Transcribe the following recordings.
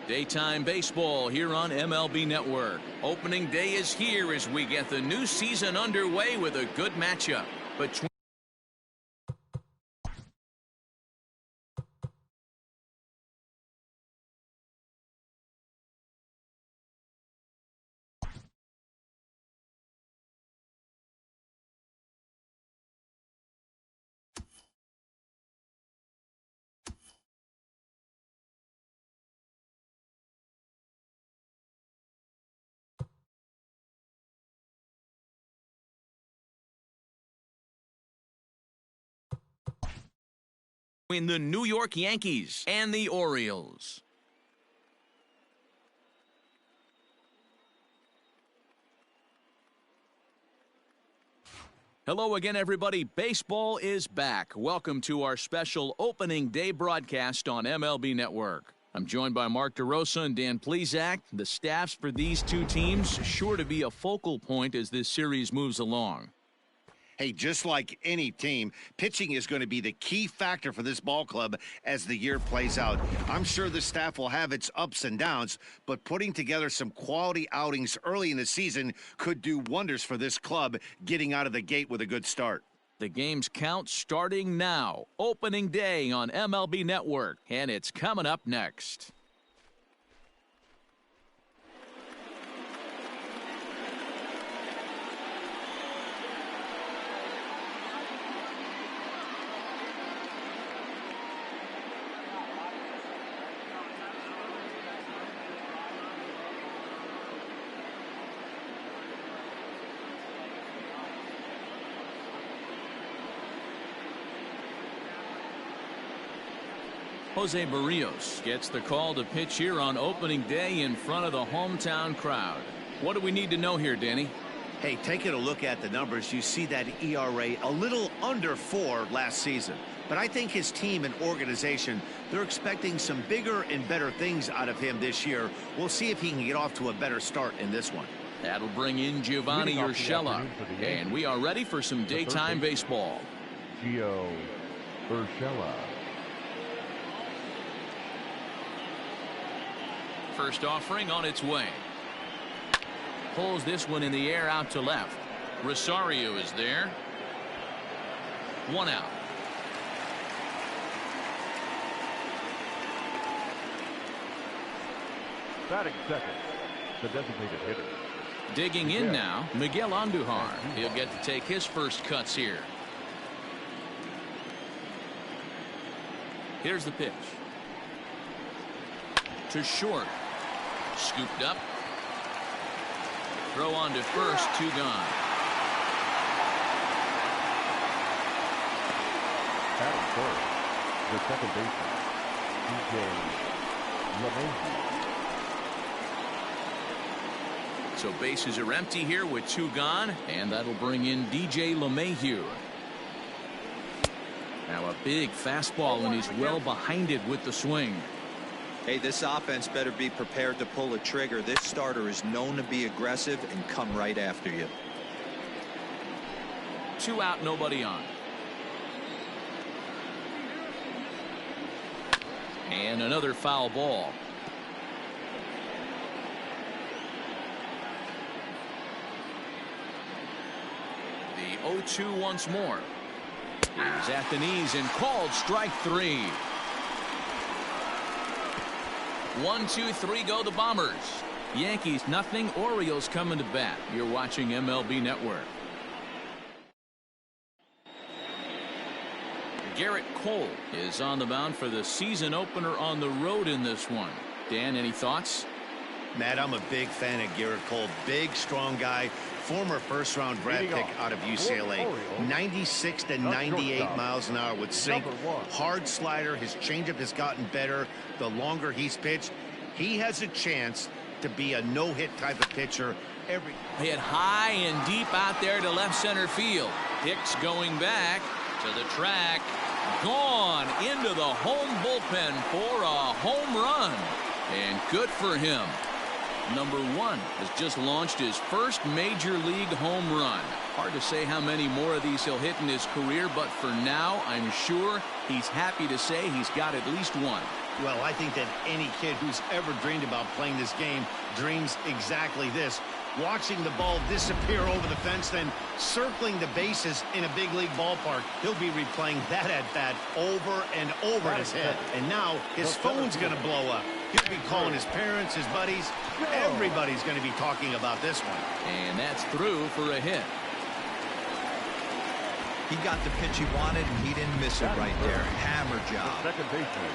Daytime baseball here on MLB Network. Opening day is here as we get the new season underway with a good matchup between the New York Yankees and the Orioles. Hello again, everybody. Baseball is back. Welcome to our special opening day broadcast on MLB Network. I'm joined by Mark DeRosa and Dan Plesac. The staffs for these two teams sure to be a focal point as this series moves along. Hey, just like any team, pitching is going to be the key factor for this ball club as the year plays out. I'm sure the staff will have its ups and downs, but putting together some quality outings early in the season could do wonders for this club getting out of the gate with a good start. The game's count starting now. Opening day on MLB Network, and it's coming up next. Jose Barrios gets the call to pitch here on opening day in front of the hometown crowd. What do we need to know here, Danny? Hey, taking a look at the numbers, you see that ERA a little under 4 last season. But I think his team and organization, they're expecting some bigger and better things out of him this year. We'll see if he can get off to a better start in this one. That'll bring in Giovanni Urshela. And we are ready for some daytime baseball. Gio Urshela. First offering on its way. Pulls this one in the air out to left. Rosario is there. One out. Batting second, the designated hitter. Digging in now, Miguel Andujar. He'll get to take his first cuts here. Here's the pitch. To short. Scooped up. Throw on to first, 2 gone. Batting first, the second baseman, DJ LeMahieu. So bases are empty here with 2 gone, and that'll bring in DJ LeMahieu. Now a big fastball, and he's well behind it with the swing. Hey, this offense better be prepared to pull a trigger. This starter is known to be aggressive and come right after you. 2 out, nobody on. And another foul ball. The 0-2 once more. He's at the knees and called strike 3. 1, 2, 3 go the Bombers. Yankees nothing. Orioles coming to bat. You're watching MLB Network. Garrett Cole is on the mound for the season opener on the road in this one. Dan, any thoughts? Matt, I'm a big fan of Garrett Cole. Big, strong guy. Former first-round draft pick out of UCLA. 96 to 98 miles an hour with sink. Hard slider. His changeup has gotten better the longer he's pitched. He has a chance to be a no-hit type of pitcher. Hit high and deep out there to left center field. Hicks going back to the track. Gone into the home bullpen for a home run. And good for him. Number 1 has just launched his first major league home run. Hard to say how many more of these he'll hit in his career, but for now, I'm sure he's happy to say he's got at least one. Well, I think that any kid who's ever dreamed about playing this game dreams exactly this. Watching the ball disappear over the fence, then circling the bases in a big league ballpark. He'll be replaying that at-bat over and over in his head. And now his phone's going to blow up. He'll be calling his parents, his buddies. Everybody's going to be talking about this one. And that's through for a hit. He got the pitch he wanted, and he didn't miss it right there. Hammer job. The second baseman,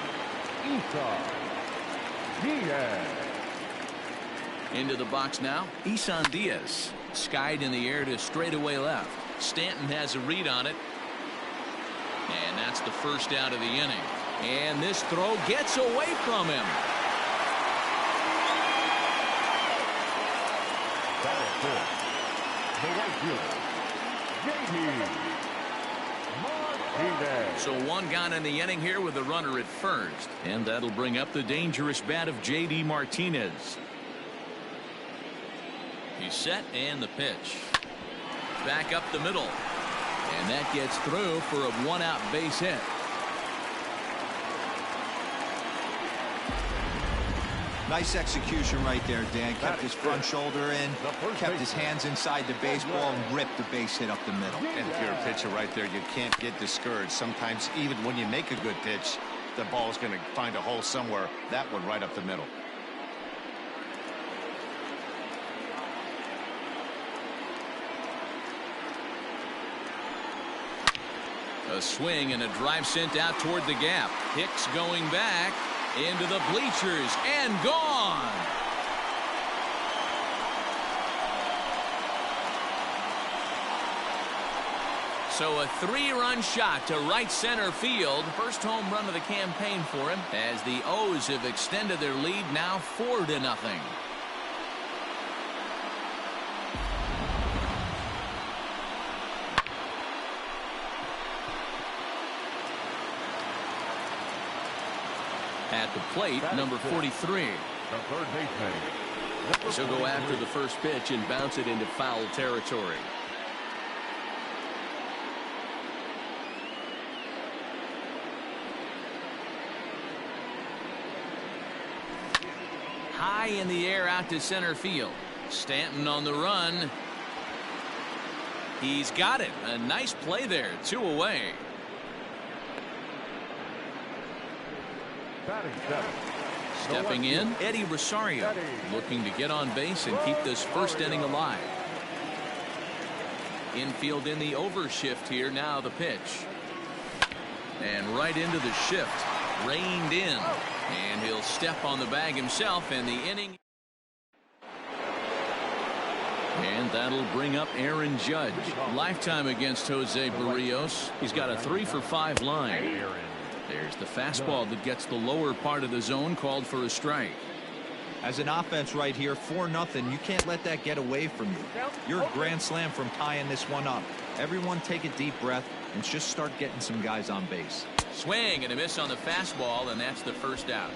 Diaz. Into the box now, Isan Diaz. Skied in the air to straightaway left. Stanton has a read on it. And that's the first out of the inning. And this throw gets away from him. Batting fourth, the right fielder, JD Martinez. So one gone in the inning here with the runner at first. And that'll bring up the dangerous bat of JD Martinez. He's set, and the pitch. Back up the middle. And that gets through for a one-out base hit. Nice execution right there, Dan. Kept his front shoulder in, kept his hands inside the baseball, and ripped the base hit up the middle. And if you're a pitcher right there, you can't get discouraged. Sometimes even when you make a good pitch, the ball's going to find a hole somewhere. That one right up the middle. A swing and a drive sent out toward the gap. Hicks going back into the bleachers and gone. So a three-run shot to right center field. First home run of the campaign for him as the O's have extended their lead now 4-0. At the plate, number 43. The third baseman. She'll go after the first pitch and bounce it into foul territory. High in the air out to center field. Stanton on the run. He's got it. A nice play there. 2 away. Batting seventh. Stepping in, Eddie Rosario, looking to get on base and keep this first inning alive. Infield in the overshift here. Now the pitch. And right into the shift. Reined in. And he'll step on the bag himself, and the inning. And that'll bring up Aaron Judge. Lifetime against Jose Barrios. He's got a 3-for-5 line. There's the fastball that gets the lower part of the zone, called for a strike. As an offense right here, 4-0, you can't let that get away from you. You're a grand slam from tying this one up. Everyone take a deep breath and just start getting some guys on base. Swing and a miss on the fastball, and that's the first out.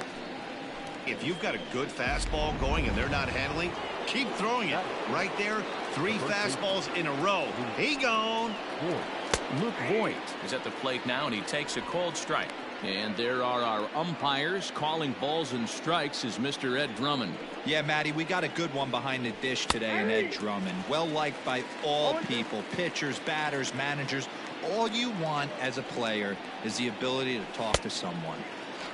If you've got a good fastball going and they're not handling, keep throwing it. Right there, 3 fastballs in a row. He gone. Luke Voigt is at the plate now, and he takes a called strike. And there are our umpires calling balls and strikes is Mr. Ed Drummond. Yeah, Matty, we got a good one behind the dish today in Ed Drummond. Well liked by all people, pitchers, batters, managers. All you want as a player is the ability to talk to someone.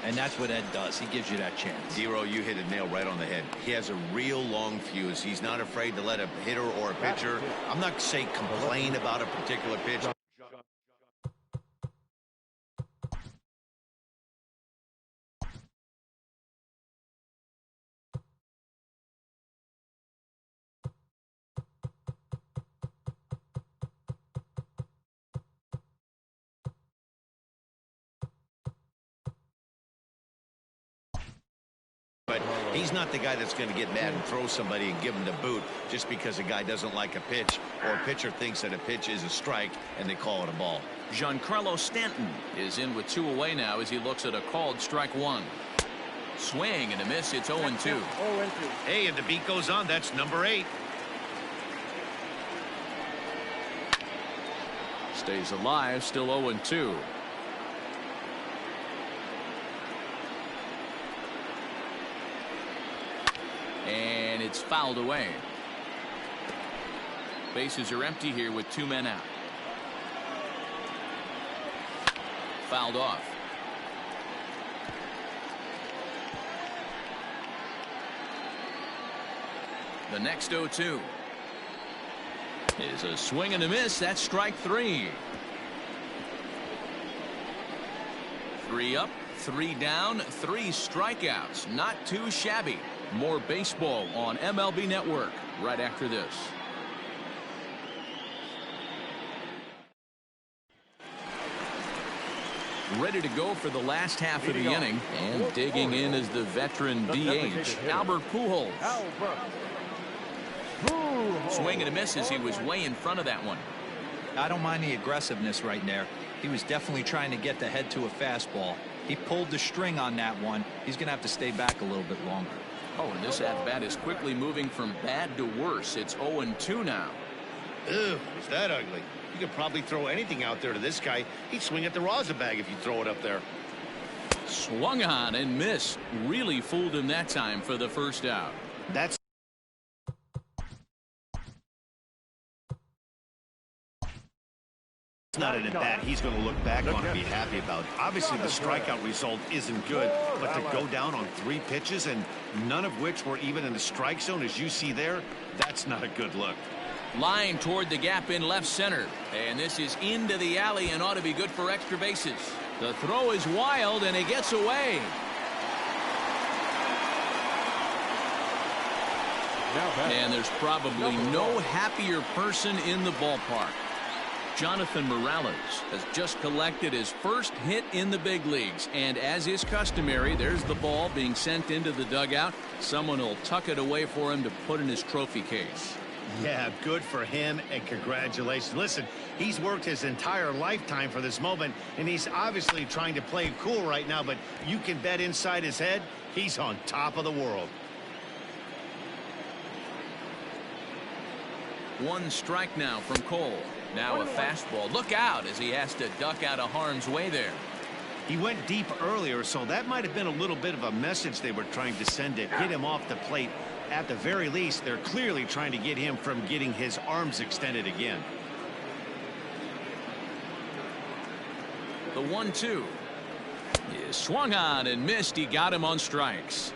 And that's what Ed does. He gives you that chance. Zero, you hit a nail right on the head. He has a real long fuse. He's not afraid to let a hitter or a pitcher, I'm not saying complain about a particular pitch. But he's not the guy that's going to get mad and throw somebody and give him the boot just because a guy doesn't like a pitch or a pitcher thinks that a pitch is a strike and they call it a ball. Giancarlo Stanton is in with 2 away now as he looks at a called strike 1. Swing and a miss. It's 0-2. Hey, and the beat goes on. That's number 8. Stays alive. Still 0-2. It's fouled away. Bases are empty here with 2 men out. Fouled off. The next 0-2 is a swing and a miss. That's strike 3. 3 up, 3 down, 3 strikeouts. Not too shabby. More baseball on MLB Network right after this. Ready to go for the last half of the inning, and digging in is the veteran DH, Albert Pujols. Swing and a miss as he was way in front of that one. I don't mind the aggressiveness right there. He was definitely trying to get the head to a fastball. He pulled the string on that one. He's going to have to stay back a little bit longer. Oh, and this at-bat is quickly moving from bad to worse. It's 0-2 now. Ew, is that ugly? You could probably throw anything out there to this guy. He'd swing at the rosin bag if you throw it up there. Swung on and missed. Really fooled him that time for the first out. That's not an at-bat he's going to look back on and be happy about. Obviously, the strikeout result isn't good, but to go down on 3 pitches and none of which were even in the strike zone, as you see there, that's not a good look. Line toward the gap in left center, and this is into the alley and ought to be good for extra bases. The throw is wild, and he gets away. And there's probably no happier person in the ballpark. Jonathan Morales has just collected his first hit in the big leagues, and as is customary, there's the ball being sent into the dugout. Someone will tuck it away for him to put in his trophy case. Yeah, good for him, and congratulations. Listen, he's worked his entire lifetime for this moment, and he's obviously trying to play it cool right now, but you can bet inside his head, he's on top of the world. 1 strike now from Cole. Now a fastball. Look out as he has to duck out of harm's way there. He went deep earlier, so that might have been a little bit of a message they were trying to send to get him off the plate. At the very least, they're clearly trying to get him from getting his arms extended again. The 1-2 is swung on and missed. He got him on strikes.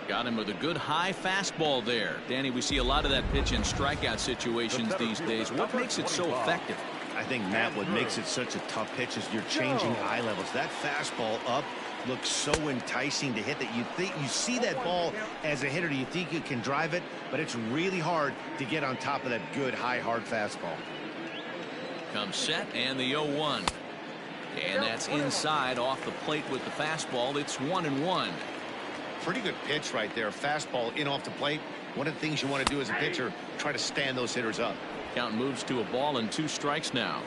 Got him with a good high fastball there. Danny, we see a lot of that pitch in strikeout situations these days. What makes it so effective? I think, Matt, what makes it such a tough pitch is you're changing eye levels. That fastball up looks so enticing to hit that you see that ball as a hitter, you think you can drive it, but it's really hard to get on top of that good high hard fastball. Comes set and the 0-1. And that's inside off the plate with the fastball. It's 1-1. Pretty good pitch right there. Fastball in off the plate. One of the things you want to do as a pitcher, try to stand those hitters up. Count moves to a ball and 2 strikes now.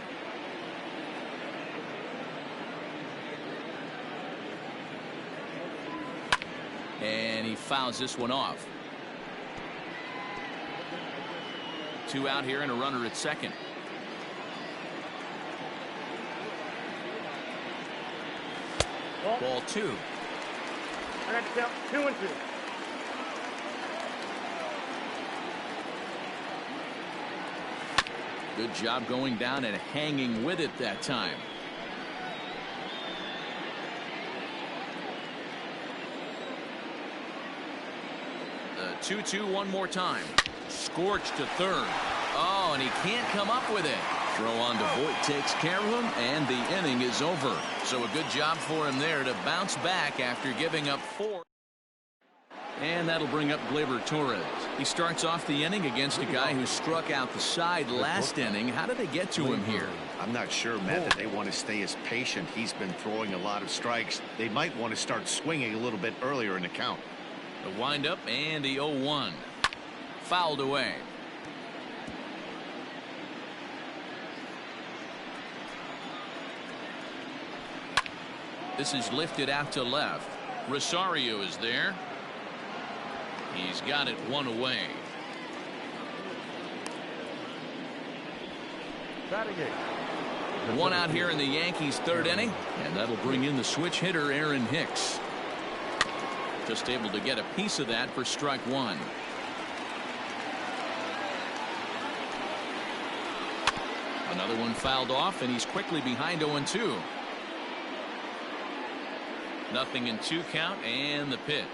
And he fouls this one off. 2 out here and a runner at second. Ball 2. I got to count 2-2. Good job going down and hanging with it that time. The 2-2 one more time. Scorched to third. Oh, and he can't come up with it. Throw on to Voit takes care of him, and the inning is over. So a good job for him there to bounce back after giving up 4. And that'll bring up Gleyber Torres. He starts off the inning against a guy who struck out the side last inning. How did they get to him here? I'm not sure, Matt, that they want to stay as patient. He's been throwing a lot of strikes. They might want to start swinging a little bit earlier in the count. The windup and the 0-1. Fouled away. This is lifted out to left. Rosario is there. He's got it 1 away. One out here in the Yankees' 3rd inning, and that'll bring in the switch hitter Aaron Hicks. Just able to get a piece of that for strike 1. Another one fouled off, and he's quickly behind 0-2. Nothing in 2 count, and the pitch.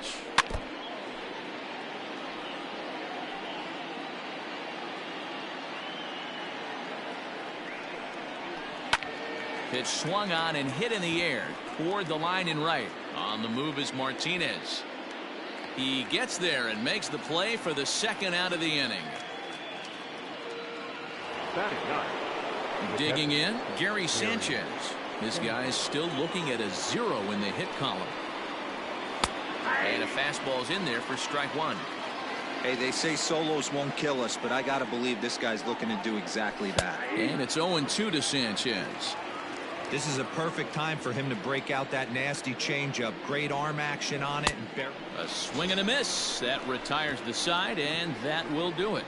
Pitch swung on and hit in the air toward the line and right. On the move is Martinez. He gets there and makes the play for the second out of the inning. Digging in, Gary Sanchez. This guy is still looking at a 0 in the hit column. And a fastball's in there for strike 1. Hey, they say solos won't kill us, but I got to believe this guy's looking to do exactly that. And it's 0-2 to Sanchez. This is a perfect time for him to break out that nasty changeup. Great arm action on it. And a swing and a miss. That retires the side, and that will do it.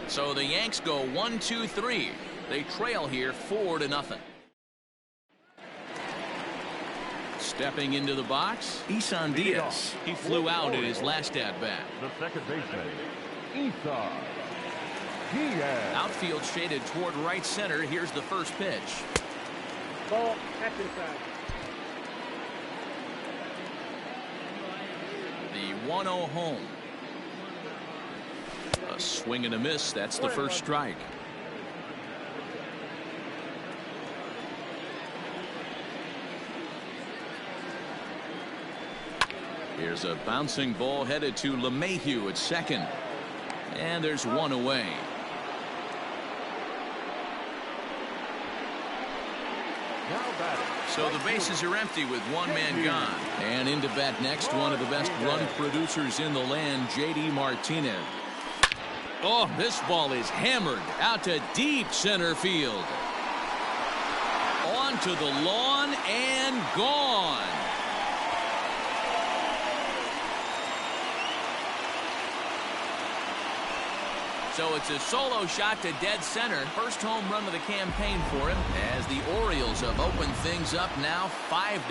So the Yanks go 1-2-3. They trail here 4-0. Stepping into the box, Isan Diaz. He flew out in his last at-bat. The second baseman, Isan Diaz. Outfield shaded toward right center. Here's the first pitch. Ball, catch inside. The 1-0 home. A swing and a miss. That's the first strike. Here's a bouncing ball headed to LeMahieu at second. And there's one away. So the bases are empty with one man gone. And into bat next, one of the best run producers in the land, J.D. Martinez. Oh, this ball is hammered out to deep center field. Onto the lawn and gone. So it's a solo shot to dead center. First home run of the campaign for him as the Orioles have opened things up now 5-0.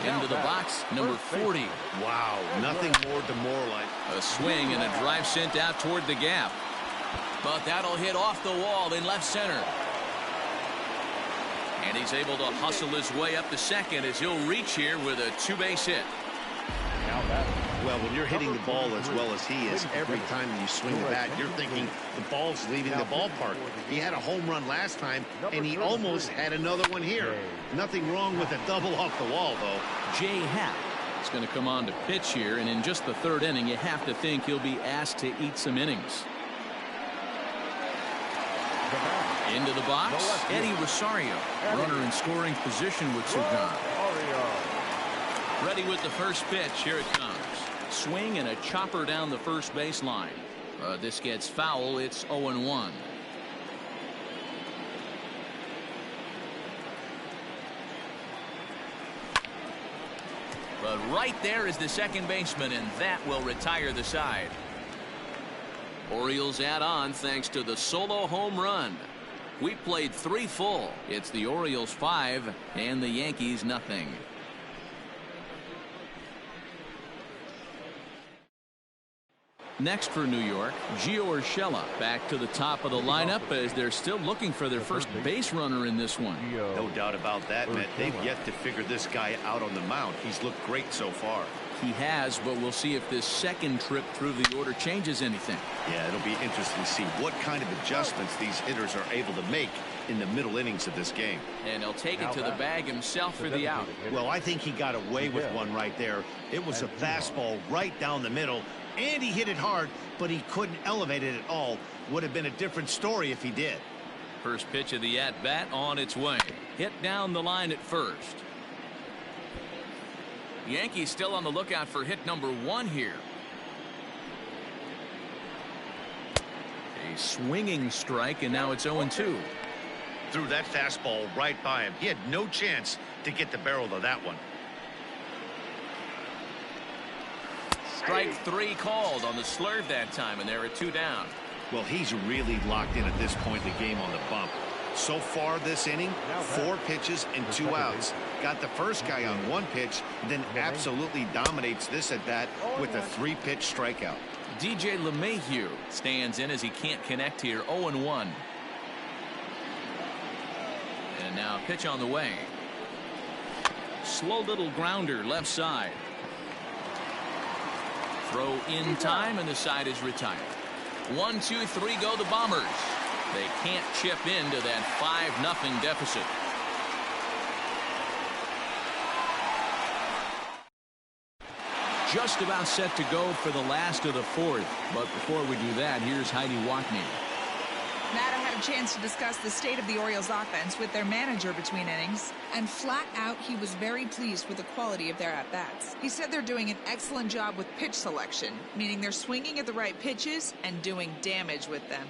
Into the box, number 40. Wow, nothing more demoralizing. A swing and a drive sent out toward the gap. But that'll hit off the wall in left center. And he's able to hustle his way up to second as he'll reach here with a 2-base hit. Well, when you're hitting the ball as well as he is, every time you swing the bat, you're thinking the ball's leaving the ballpark. He had a home run last time, and he almost had another one here. Nothing wrong with a double off the wall, though. Jay Happ is going to come on to pitch here, and in just the third inning, you have to think he'll be asked to eat some innings. Into the box, Eddie Rosario, runner in scoring position with two gone. Ready with the first pitch. Here it comes. Swing and a chopper down the first baseline. This gets foul. It's 0-1. But right there is the second baseman, and that will retire the side. Orioles add on thanks to the solo home run. We played 3 full. It's the Orioles 5 and the Yankees nothing. Next for New York, Gio Urshela back to the top of the lineup as they're still looking for their first base runner in this one. No doubt about that, Matt. They've yet to figure this guy out on the mound. He's looked great so far. He has, but we'll see if this second trip through the order changes anything. Yeah, it'll be interesting to see what kind of adjustments these hitters are able to make in the middle innings of this game. And he'll take it to the bag himself for the out. Well, I think he got away with one right there. It was a fastball right down the middle, and he hit it hard, but he couldn't elevate it at all. Would have been a different story if he did. First pitch of the at-bat on its way. Hit down the line at first. Yankees still on the lookout for hit number 1 here. A swinging strike, and now it's 0-2. Threw that fastball right by him. He had no chance to get the barrel of that one. Strike 3 called on the slurve that time, and there are 2 down. Well, he's really locked in at this point in the game on the bump. So far this inning, 4 pitches and 2 outs. Got the first guy on 1 pitch, then absolutely dominates this at bat with a 3-pitch strikeout. DJ LeMahieu stands in as he can't connect here. 0-1. And now pitch on the way. Slow little grounder left side. Throw in time, and the side is retired. 1, 2, 3 go the Bombers. They can't chip into that 5-0 deficit. Just about set to go for the last of the fourth. But before we do that, here's Heidi Watney. Matt, I had a chance to discuss the state of the Orioles offense with their manager between innings, and flat out he was very pleased with the quality of their at-bats. He said they're doing an excellent job with pitch selection, meaning they're swinging at the right pitches and doing damage with them.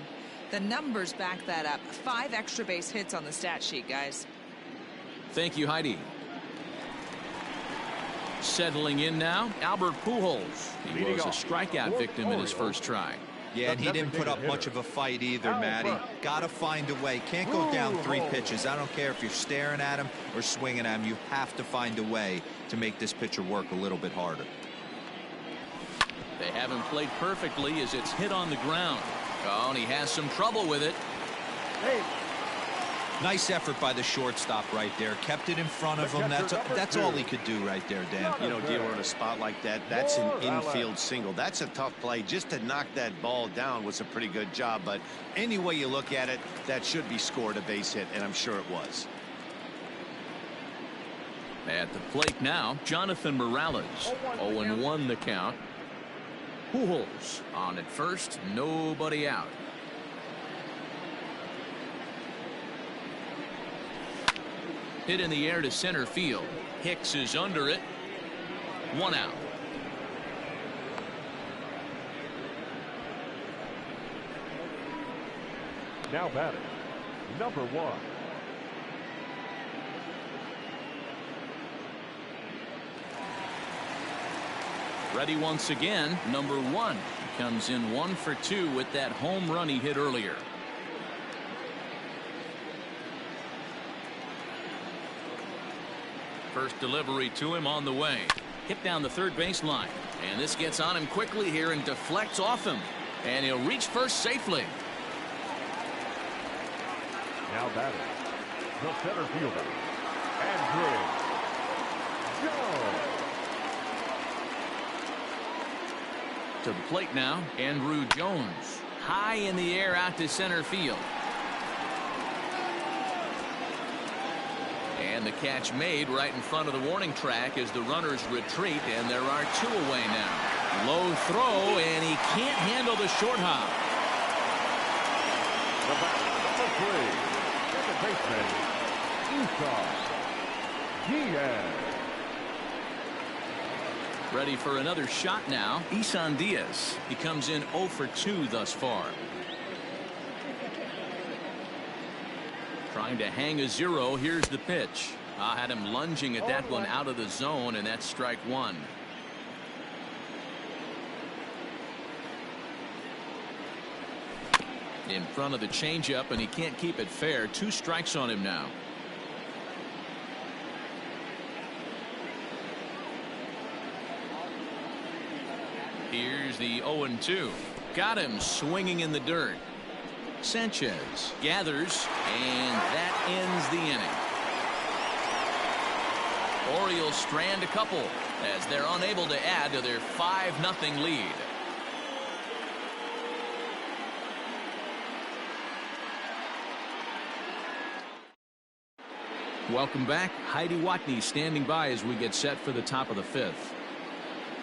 The numbers back that up. 5 extra base hits on the stat sheet, guys. Thank you, Heidi. Settling in now, Albert Pujols. He was a strikeout victim in his first try. Yeah, and he didn't put up much of a fight either, Matty. Got to find a way. Can't go down 3 pitches. I don't care if you're staring at him or swinging at him. You have to find a way to make this pitcher work a little bit harder. They haven't played perfectly as it's hit on the ground. Oh, and he has some trouble with it. Hey. Nice effort by the shortstop right there. Kept it in front of him. That's all he could do right there, Dan. You know, dealer in a spot like that, that's an infield single. That's a tough play. Just to knock that ball down was a pretty good job. But any way you look at it, that should be scored a base hit, and I'm sure it was. At the plate now, Jonathan Morales. 0-1 the count. Pujols on at first, nobody out. Hit in the air to center field. Hicks is under it. 1 out. Now batting, number 1. Ready once again, number 1. He comes in 1 for 2 with that home run he hit earlier. First delivery to him on the way. Hit down the third baseline. And this gets on him quickly here and deflects off him. And he'll reach first safely. Now batting, the center fielder, Andrew Jones. To the plate now, Andrew Jones. High in the air out to center field. And the catch made right in front of the warning track as the runners retreat, and there are 2 away now. Low throw, and he can't handle the short hop. The batter, second baseman, Diaz. Ready for another shot now. Isan Diaz. He comes in 0 for 2 thus far. Trying to hang a 0. Here's the pitch. I had him lunging at that one out of the zone, and that's strike 1. In front of the changeup, and he can't keep it fair. 2 strikes on him now. Here's the 0-2. Got him swinging in the dirt. Sanchez gathers, and that ends the inning. Orioles strand a couple as they're unable to add to their 5-0 lead. Welcome back. Heidi Watney standing by as we get set for the top of the 5th.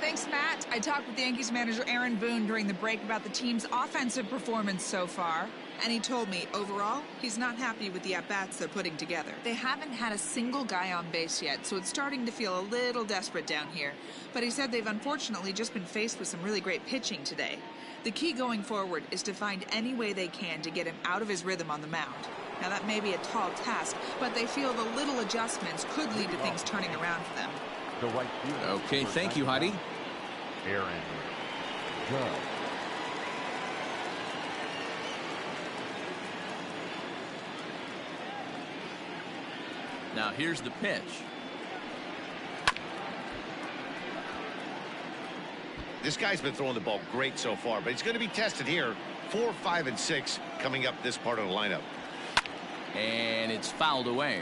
Thanks, Matt. I talked with the Yankees manager Aaron Boone during the break about the team's offensive performance so far, and he told me overall he's not happy with the at-bats they're putting together. They haven't had a single guy on base yet, so it's starting to feel a little desperate down here. But he said they've unfortunately just been faced with some really great pitching today. The key going forward is to find any way they can to get him out of his rhythm on the mound. Now that may be a tall task, but they feel the little adjustments could lead to things turning around for them. Okay, thank you, Heidi. Aaron Judge. Now here's the pitch. This guy's been throwing the ball great so far, but he's going to be tested here. 4, 5, and 6 coming up this part of the lineup. And it's fouled away.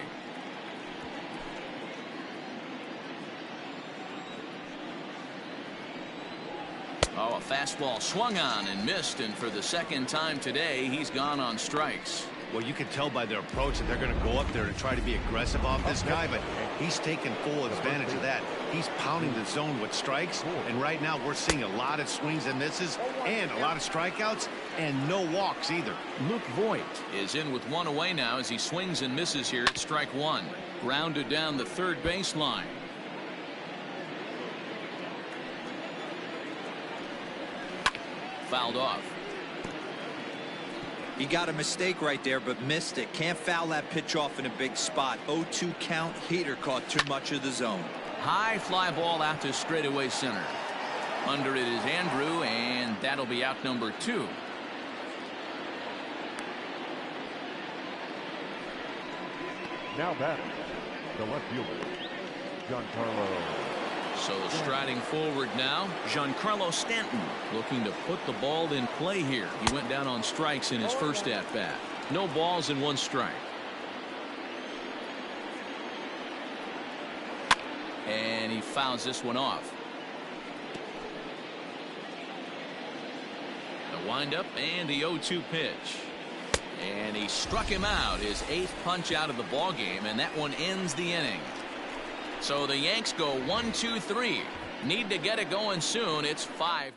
Oh, a fastball swung on and missed, and for the second time today, he's gone on strikes. Well, you can tell by their approach that they're going to go up there and try to be aggressive off this guy, but he's taking full advantage of that. He's pounding the zone with strikes, and right now we're seeing a lot of swings and misses and a lot of strikeouts and no walks either. Luke Voigt is in with one away now as he swings and misses here at strike one. Grounded down the third baseline. Fouled off. He got a mistake right there, but missed it. Can't foul that pitch off in a big spot. 0-2 count. Heater caught too much of the zone. High fly ball out to straightaway center. Under it is Andrew, and that'll be out number 2. Now batting, the left fielder, Giancarlo. So striding forward now, Giancarlo Stanton looking to put the ball in play here. He went down on strikes in his first at bat. No balls and 1 strike. And he fouls this one off. The windup and the 0-2 pitch. And he struck him out, his 8th punch out of the ball game, and that one ends the inning. So the Yanks go 1, 2, 3. Need to get it going soon. It's 5.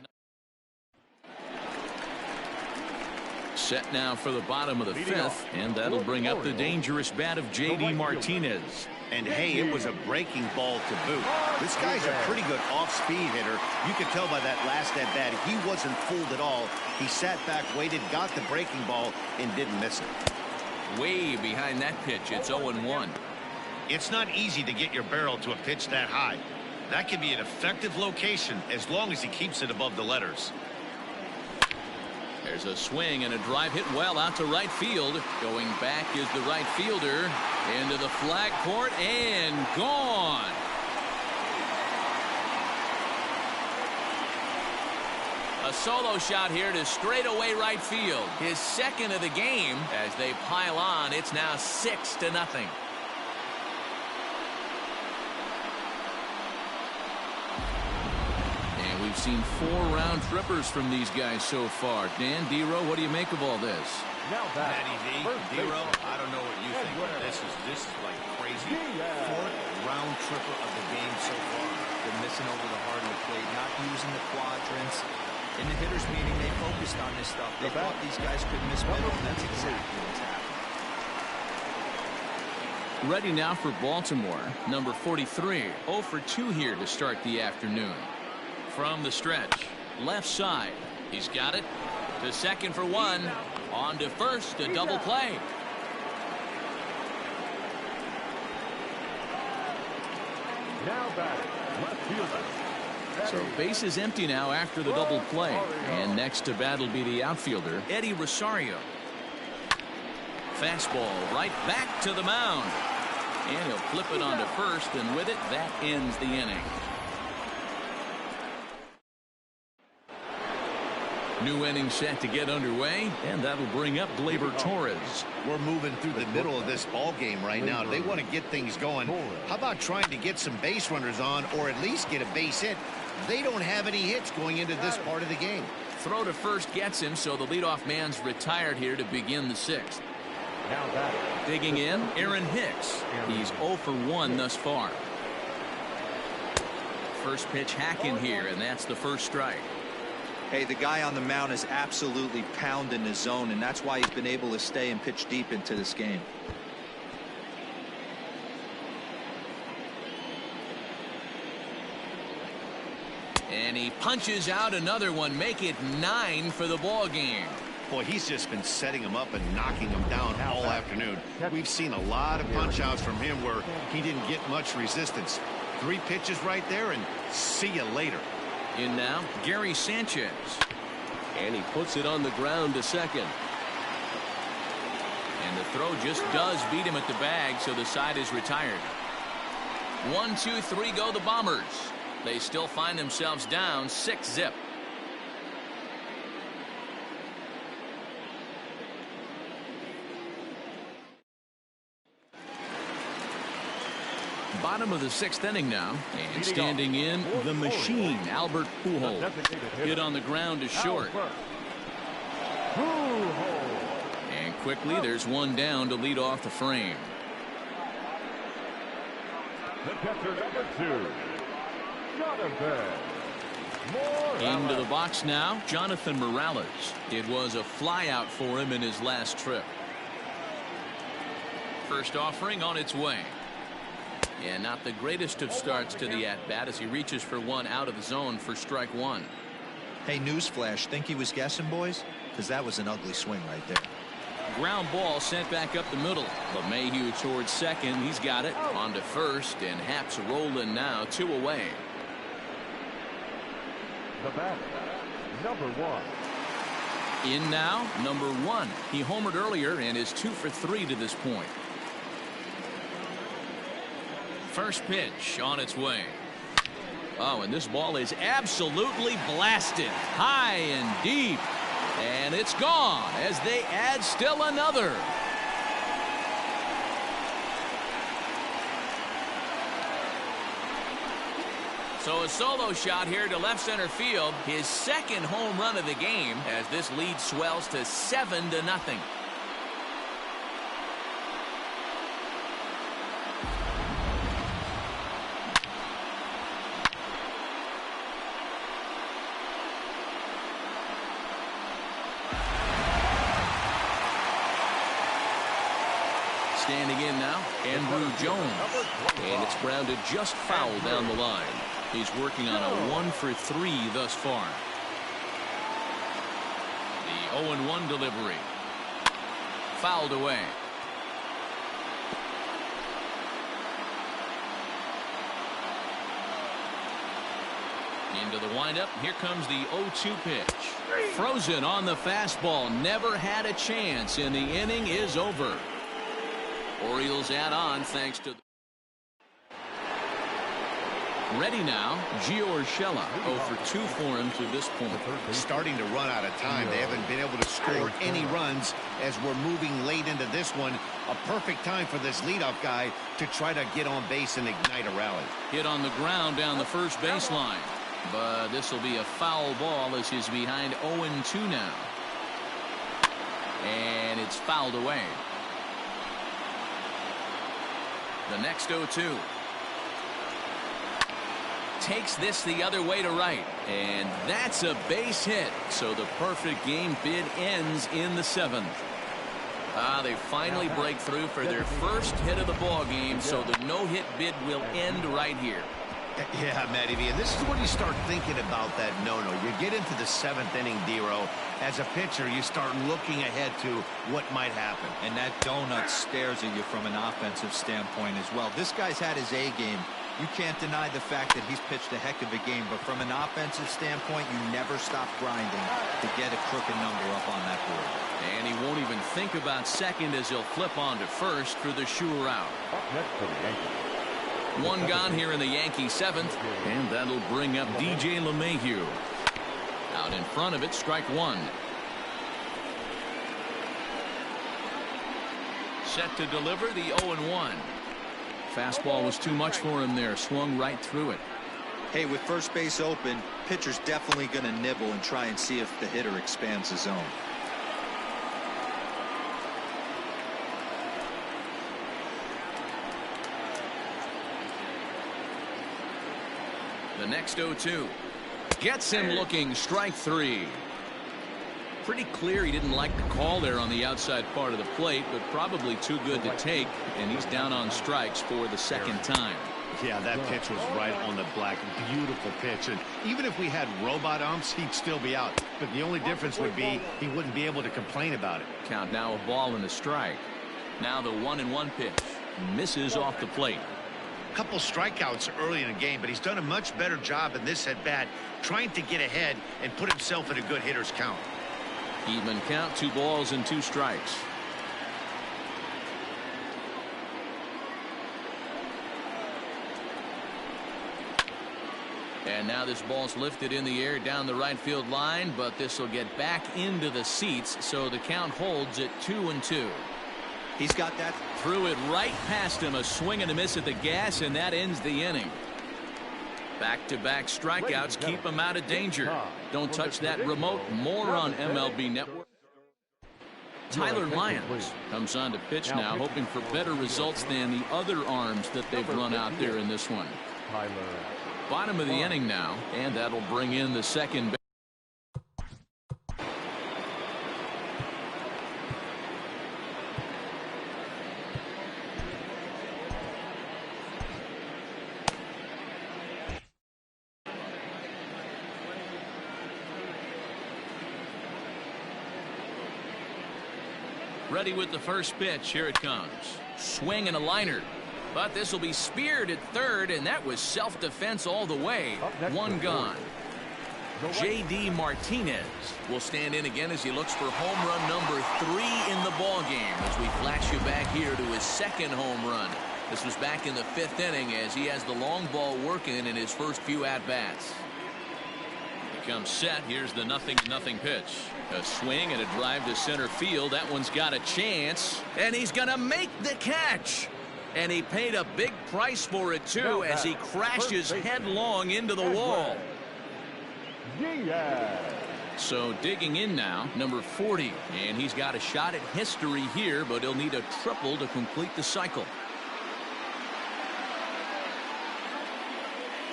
Set now for the bottom of the 5th, and that'll bring up the dangerous bat of J.D. Martinez. And hey, it was a breaking ball to boot. This guy's a pretty good off-speed hitter. You could tell by that last at bat he wasn't fooled at all. He sat back, waited, got the breaking ball, and didn't miss it. Way behind that pitch. It's 0-1. It's not easy to get your barrel to a pitch that high. That can be an effective location as long as he keeps it above the letters. There's a swing and a drive hit well out to right field. Going back is the right fielder into the flag court and gone. A solo shot here to straightaway right field. His second of the game as they pile on. It's now 6-0. We've seen 4 round trippers from these guys so far. Dan, D-Row, what do you make of all this? Now back, Matty V, D-Row, I don't know what you think, but this is like crazy. 4th round tripper of the game so far. They're missing over the heart of the plate, not using the quadrants. In the hitters meeting, they focused on this stuff. They thought these guys couldn't miss middle, and that's exactly what's happening. Ready now for Baltimore, number 43. 0 for 2 here to start the afternoon. From the stretch, left side. He's got it. To second for 1. On to first, a double play. Now batting, left fielder. So base is empty now after the double play. And next to bat will be the outfielder, Eddie Rosario. Fastball right back to the mound. And he'll flip it onto first, and with it, that ends the inning. New inning set to get underway, and that'll bring up Gleyber Torres. We're moving through the middle of this ball game right now. They want to get things going. How about trying to get some base runners on, or at least get a base hit? They don't have any hits going into this part of the game. Throw to first gets him, so the leadoff man's retired here to begin the 6th. Now batting. Digging in, Aaron Hicks. He's 0 for 1 thus far. First pitch hacking here, and that's the first strike. Hey, the guy on the mound is absolutely pounding the zone, and that's why he's been able to stay and pitch deep into this game. And he punches out another one, make it 9 for the ball game. Boy, he's just been setting him up and knocking him down all afternoon. We've seen a lot of punch outs from him where he didn't get much resistance. 3 pitches right there, and see you later. In now, Gary Sanchez. And he puts it on the ground to second. And the throw just does beat him at the bag, so the side is retired. 1, 2, 3 go the Bombers. They still find themselves down 6-zip. Bottom of the 6th inning now, and standing in the machine, Albert Pujols. Hit on the ground to short. And quickly there's one down to lead off the frame. The catcher, number 2, Jonathan Morales. Into the box now, Jonathan Morales. It was a flyout for him in his last trip. First offering on its way. And not the greatest of starts to the at-bat as he reaches for one out of the zone for strike 1. Hey, newsflash, think he was guessing, boys? Because that was an ugly swing right there. Ground ball sent back up the middle. LeMahieu towards second. He's got it. On to first, and Happ's rolling now, 2 away. The batter, number 1. In now, number 1. He homered earlier and is 2 for 3 to this point. First pitch on its way. Oh, and this ball is absolutely blasted high and deep. And it's gone as they add still another. So a solo shot here to left center field. His second home run of the game as this lead swells to 7-0. Standing in now, Andrew Jones. And it's grounded just foul down the line. He's working on a 1 for 3 thus far. The 0-1 delivery. Fouled away. Into the windup. Here comes the 0-2 pitch. Frozen on the fastball. Never had a chance, and the inning is over. Orioles add on thanks to. Ready now, Gio Urshela. 0 for 2 for him to this point. Starting to run out of time. They haven't been able to score any runs as we're moving late into this one. A perfect time for this leadoff guy to try to get on base and ignite a rally. Hit on the ground down the first baseline. But this will be a foul ball as he's behind 0-2 now. And it's fouled away. The next 0-2. Takes this the other way to right. And that's a base hit. So the perfect game bid ends in the 7th. They finally break through for their first hit of the ball game. So the no-hit bid will end right here. Yeah, Matty V, and this is when you start thinking about that no-no. You get into the 7th inning, D-Row. As a pitcher, you start looking ahead to what might happen. And that donut stares at you from an offensive standpoint as well. This guy's had his A game. You can't deny the fact that he's pitched a heck of a game, but from an offensive standpoint, you never stop grinding to get a crooked number up on that board. And he won't even think about second as he'll flip on to first for the sure out. Up next for the Yankees. One gone here in the Yankee 7th, and that'll bring up DJ LeMahieu. Out in front of it, strike 1. Set to deliver the 0-1. Fastball was too much for him there. Swung right through it. Hey, with first base open, pitcher's definitely going to nibble and try and see if the hitter expands the zone. The next 0-2 gets him looking. Strike 3. Pretty clear he didn't like the call there on the outside part of the plate, but probably too good to take, and he's down on strikes for the second time. Yeah, that pitch was right on the black. Beautiful pitch. And even if we had robot umps, he'd still be out. But the only difference would be he wouldn't be able to complain about it. Count now, a ball and a strike. Now the 1-1 pitch. Misses off the plate. Couple strikeouts early in the game, but he's done a much better job in this at-bat trying to get ahead and put himself in a good hitter's count. Even count, 2 balls and 2 strikes. And now this ball's lifted in the air down the right field line, but this will get back into the seats, so the count holds at 2-2. He's got that. Threw it right past him, a swing and a miss at the gas, and that ends the inning. Back-to-back strikeouts keep him out of danger. Don't touch that remote. More on MLB Network. Tyler Lyons comes on to pitch now, hoping for better results than the other arms that they've run out there in this one. Bottom of the inning now, and that'll bring in the second. Ready with the first pitch. Here it comes. Swing and a liner. But this will be speared at third, and that was self-defense all the way. One gone. J.D. Martinez will stand in again as he looks for home run number 3 in the ballgame as we flash you back here to his second home run. This was back in the 5th inning as he has the long ball working in his first few at-bats. Comes set. Here's the 0-0 pitch. A swing and a drive to center field. That one's got a chance, and he's gonna make the catch, and he paid a big price for it too as he crashes headlong into the wall. So digging in now, number 40, and he's got a shot at history here, but he'll need a triple to complete the cycle.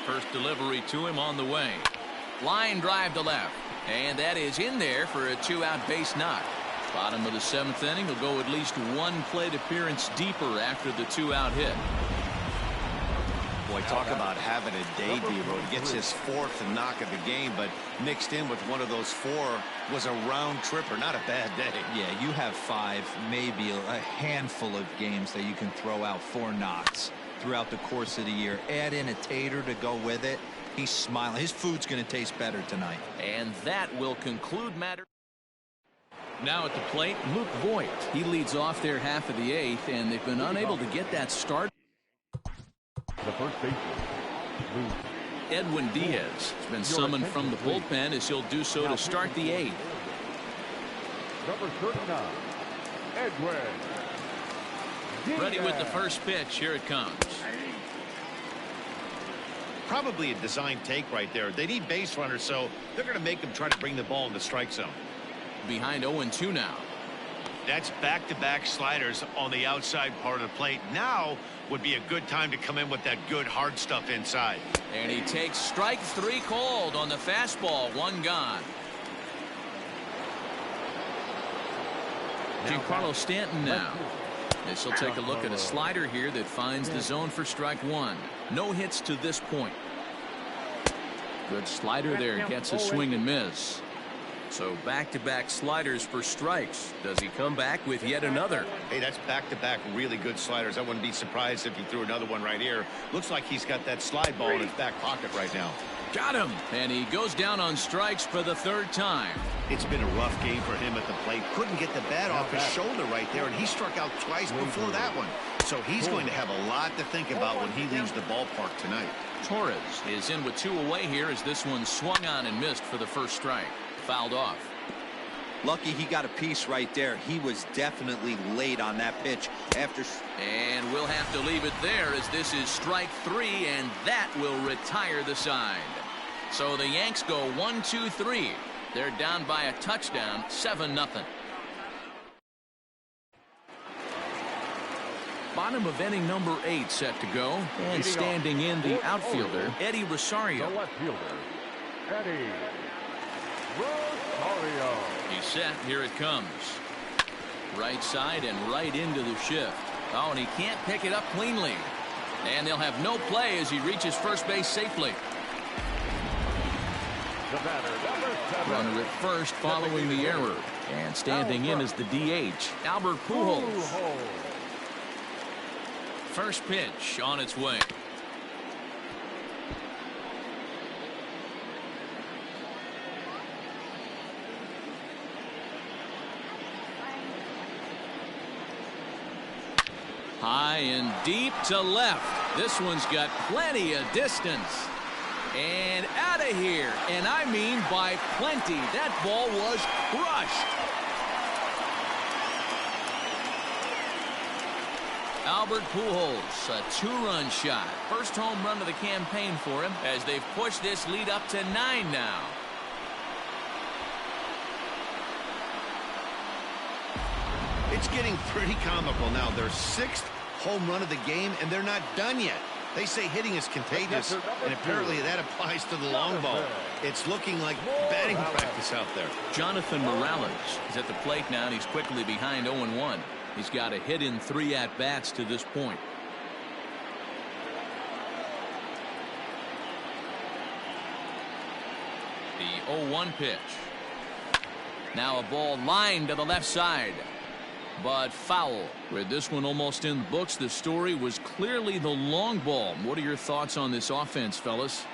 First delivery to him on the way. Line drive to left, and that is in there for a 2-out base knock. Bottom of the 7th inning will go at least one plate appearance deeper after the 2-out hit. Boy, talk about having a day, Devo. He gets his 4th knock of the game, but mixed in with one of those 4 was a round tripper. Not a bad day. Yeah, you have 5, maybe a handful of games that you can throw out 4 knocks throughout the course of the year. Add in a tater to go with it. He's smiling. His food's going to taste better tonight. And that will conclude matter. Now at the plate, Luke Voigt. He leads off their half of the 8th, and they've been unable to get that start. The first baseman, Edwin Diaz has been summoned from the bullpen as he'll do so to start the 8th. Number 39, Edwin Diaz. Ready with the first pitch. Here it comes. Probably a design take right there. They need base runners, so they're going to make them try to bring the ball in the strike zone. Behind 0-2 now. That's back-to-back sliders on the outside part of the plate. Now would be a good time to come in with that good hard stuff inside. And he takes strike 3 called on the fastball. 1 gone. Giancarlo Stanton now. This will take a look at a slider here that finds the zone for strike 1. No hits to this point. Good slider there. Gets a swing and miss. So back-to-back sliders for strikes. Does he come back with yet another? Hey, that's back-to-back really good sliders. I wouldn't be surprised if he threw another one right here. Looks like he's got that slide ball in his back pocket right now. Got him. And he goes down on strikes for the 3rd time. It's been a rough game for him at the plate. Couldn't get the bat off his shoulder right there, and he struck out twice before that one. So he's going to have a lot to think about when he leaves the ballpark tonight. Torres is in with 2 away here as this one swung on and missed for the first strike. Fouled off. Lucky he got a piece right there. He was definitely late on that pitch after. And we'll have to leave it there as this is strike 3, and that will retire the side. So the Yanks go 1-2-3. They're down by a touchdown, 7-0. Bottom of inning number 8 set to go, and standing in the outfielder, Eddie Rosario. The left fielder, Eddie Rosario. He's set. Here it comes. Right side and right into the shift. Oh, and he can't pick it up cleanly. And they'll have no play as he reaches first base safely. The batter, number 7. Runner at first following the error. And standing in is the DH, Albert Pujols. First pitch on its way. High and deep to left. This one's got plenty of distance. And out of here. And I mean by plenty. That ball was crushed. Albert Pujols, a 2-run shot. First home run of the campaign for him as they've pushed this lead up to 9 now. It's getting pretty comical now. Their 6th home run of the game, and they're not done yet. They say hitting is contagious, and apparently that applies to the long ball. It's looking like batting practice out there. Jonathan Morales is at the plate now, and he's quickly behind 0-1. He's got a hit in 3 at-bats to this point. The 0-1 pitch. Now a ball lined to the left side, but foul. With this one almost in the books, the story was clearly the long ball. What are your thoughts on this offense, fellas?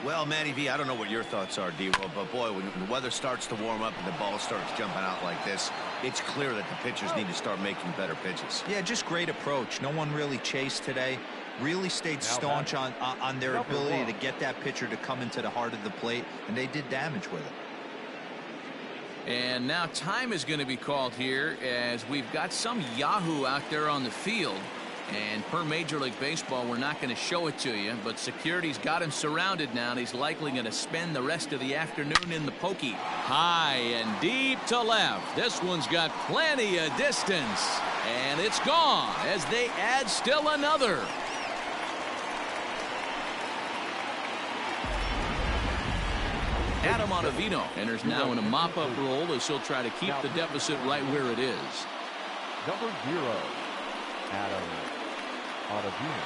Well, Matty V, I don't know what your thoughts are, D-Roll, but boy, when the weather starts to warm up and the ball starts jumping out like this, it's clear that the pitchers need to start making better pitches. Yeah, just great approach. No one really chased today. Really stayed staunch on their ability to get that pitcher to come into the heart of the plate, and they did damage with it. And now time is going to be called here as we've got some Yahoo out there on the field. And per Major League Baseball, we're not going to show it to you, but security's got him surrounded now, and he's likely going to spend the rest of the afternoon in the pokey. High and deep to left. This one's got plenty of distance, and it's gone as they add still another. Adam Ottavino enters now in a mop-up role as he'll try to keep the deficit right where it is. Number 0, Adam Ottavino.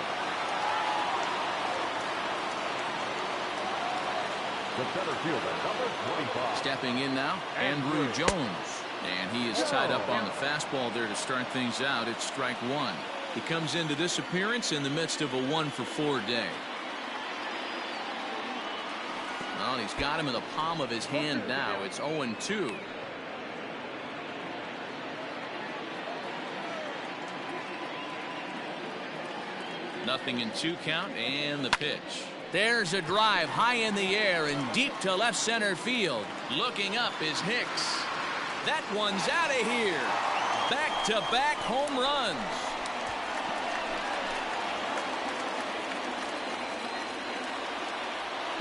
The center fielder, number 25. Stepping in now, Andrew Jones. And he is tied up on the fastball there to start things out. It's strike 1. He comes into this appearance in the midst of a 1-for-4 day. Well, he's got him in the palm of his hand now. It's 0-2. Nothing in 2 count, and the pitch. There's a drive high in the air and deep to left center field. Looking up is Hicks. That one's out of here. Back-to-back home runs.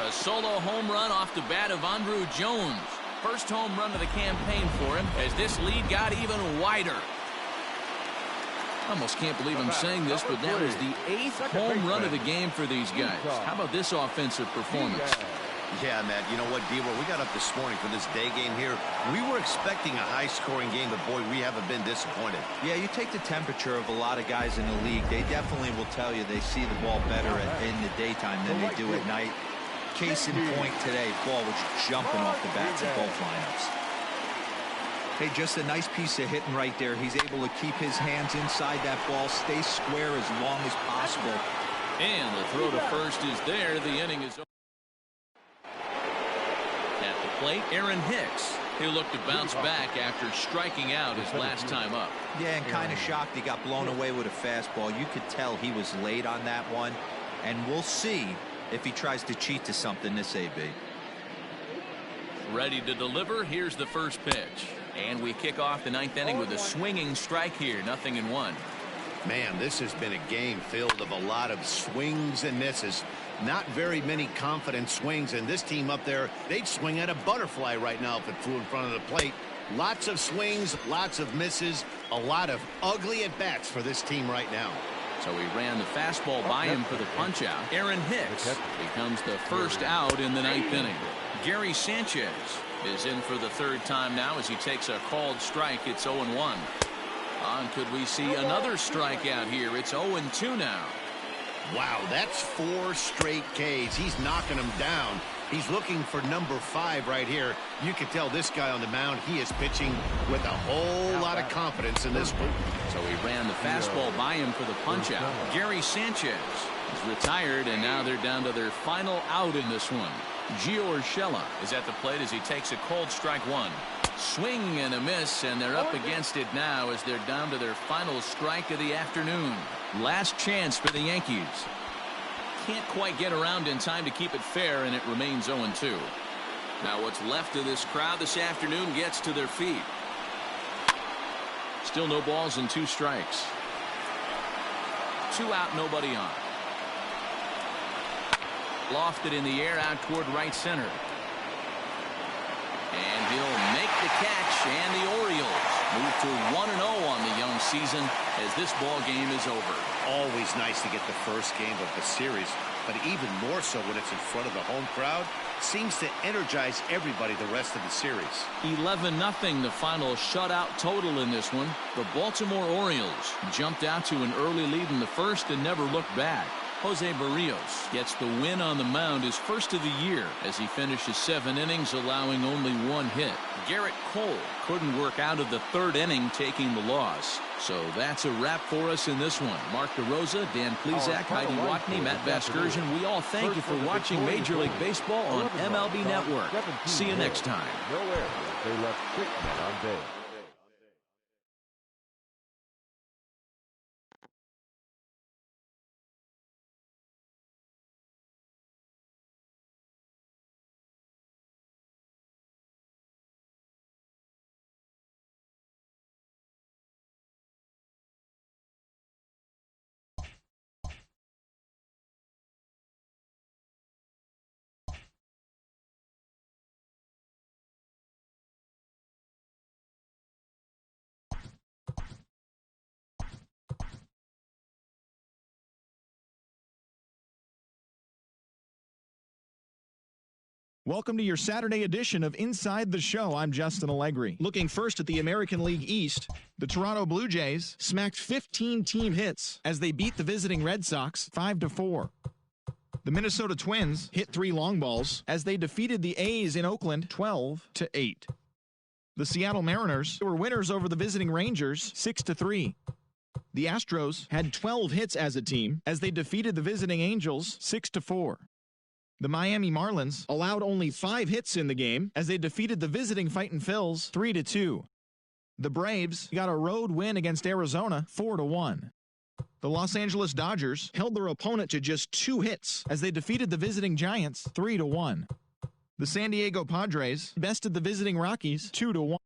A solo home run off the bat of Andrew Jones. First home run of the campaign for him as this lead got even wider. I almost can't believe I'm saying this, but that was the 8th home run of the game for these guys. How about this offensive performance? Yeah, Matt, you know what, D-Roll, we got up this morning for this day game here. We were expecting a high-scoring game, but, boy, we haven't been disappointed. Yeah, you take the temperature of a lot of guys in the league. They definitely will tell you they see the ball better in the daytime than they do at night. Case in point today, ball was jumping off the bats at both lineups. Hey, just a nice piece of hitting right there. He's able to keep his hands inside that ball, stay square as long as possible. And the throw to first is there. The inning is over. At the plate, Aaron Hicks. He'll look to bounce back after striking out his last time up. Yeah, and kind of shocked he got blown away with a fastball. You could tell he was late on that one. And we'll see if he tries to cheat to something this AB. Ready to deliver. Here's the first pitch. And we kick off the 9th inning with a swinging strike here. 0-1. Man, this has been a game filled of a lot of swings and misses. Not very many confident swings, and this team up there, they'd swing at a butterfly right now if it flew in front of the plate. Lots of swings, lots of misses, a lot of ugly at-bats for this team right now. So he ran the fastball by him for the punch-out. Aaron Hicks becomes the first out in the 9th inning. Gary Sanchez is in for the 3rd time now as he takes a called strike. It's 0-1. Could we see another strikeout here? It's 0-2 now. Wow, that's 4 straight Ks. He's knocking them down. He's looking for number 5 right here. You can tell this guy on the mound, he is pitching with a whole lot of confidence in this one. So he ran the fastball by him for the punch-out. Gary Sanchez is retired, and now they're down to their final out in this one. Gio Urshela is at the plate as he takes a cold strike 1. Swing and a miss, and they're up against it now as they're down to their final strike of the afternoon. Last chance for the Yankees. can't quite get around in time to keep it fair, and it remains 0-2. Now what's left of this crowd this afternoon gets to their feet. Still no balls and 2 strikes. 2 out, nobody on. Lofted in the air out toward right center. And he'll make the catch, and the Orioles move to 1-0 on the young season as this ball game is over. Always nice to get the first game of the series, but even more so when it's in front of the home crowd. Seems to energize everybody the rest of the series. 11-0 the final shutout total in this one. The Baltimore Orioles jumped out to an early lead in the first and never looked back. Jose Barrios gets the win on the mound, his first of the year, as he finishes 7 innings, allowing only 1 hit. Garrett Cole couldn't work out of the 3rd inning, taking the loss. So that's a wrap for us in this one. Mark DeRosa, Dan Plesac, Heidi Watney, Matt Vasgersian. We all thank you for watching Major League Baseball on MLB Network. See you next time. No errors. They left 6 men on base. Welcome to your Saturday edition of Inside the Show. I'm Justin Allegri. Looking first at the American League East, the Toronto Blue Jays smacked 15 team hits as they beat the visiting Red Sox 5-4. The Minnesota Twins hit 3 long balls as they defeated the A's in Oakland 12-8. The Seattle Mariners were winners over the visiting Rangers 6-3. The Astros had 12 hits as a team as they defeated the visiting Angels 6-4. The Miami Marlins allowed only 5 hits in the game as they defeated the visiting Fightin' Phils 3-2. The Braves got a road win against Arizona 4-1. The Los Angeles Dodgers held their opponent to just 2 hits as they defeated the visiting Giants 3-1. The San Diego Padres bested the visiting Rockies 2-1.